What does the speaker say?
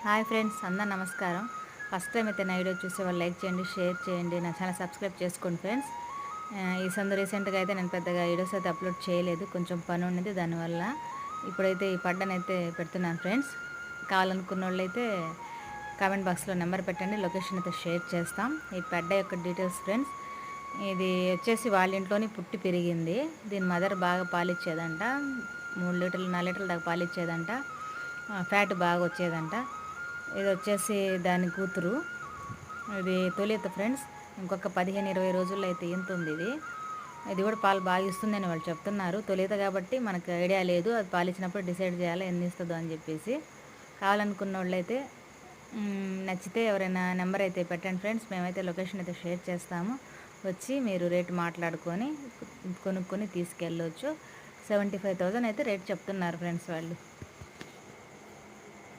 Hi friends, అందరు నమస్కారం. First time అయితే నా వీడియో చూసే వాళ్ళు లైక్ చేయండి, షేర్ చేయండి, నా ఛానల్ సబ్స్క్రైబ్ చేసుకోండి ఫ్రెండ్స్. ఈ సందు రీసెంట్గా అయితే నేను పెద్దగా వీడియోస్ అయితే అప్లోడ్ చేయలేదు, కొంచెం పని ఉన్నది దానివల్ల. ఇప్పుడైతే ఈ పడ్డనైతే పెడుతున్నాను ఫ్రెండ్స్. కావాలనుకున్న వాళ్ళు అయితే కామెంట్ బాక్స్లో నెంబర్ పెట్టండి, లొకేషన్ అయితే షేర్ చేస్తాం. ఈ పెడ్డ యొక్క డీటెయిల్స్ ఫ్రెండ్స్. ఇది వచ్చేసి వాళ్ళ ఇంట్లోనే పుట్టి పెరిగింది. దీని మదర్ బాగా పాలిచ్చేదంట, 3 లీటర్లు 4 లీటర్ల దాకా పాలిచ్చేదంట. ఫ్యాట్ బాగా వచ్చేదంట. ఇది వచ్చేసి దాని కూతురు. ఇది తొలిత ఫ్రెండ్స్. ఇంకొక 15-20 రోజుల్లో అయితే ఈనుతుంది ఇది. ఇది కూడా పాలు బాగా ఇస్తుందని వాళ్ళు చెప్తున్నారు. తొలిత కాబట్టి మనకు ఐడియా లేదు, అది పాలు ఇచ్చినప్పుడు డిసైడ్ చేయాలి ఎన్ని ఇస్తుందో అని చెప్పేసి. కావాలనుకున్న వాళ్ళు అయితే నచ్చితే ఎవరైనా నెంబర్ అయితే పెట్టండి ఫ్రెండ్స్. మేమైతే లొకేషన్ అయితే షేర్ చేస్తాము. వచ్చి మీరు రేటు మాట్లాడుకొని కొనుక్కొని తీసుకెళ్ళవచ్చు. 75,000 అయితే రేట్ చెప్తున్నారు ఫ్రెండ్స్ వాళ్ళు.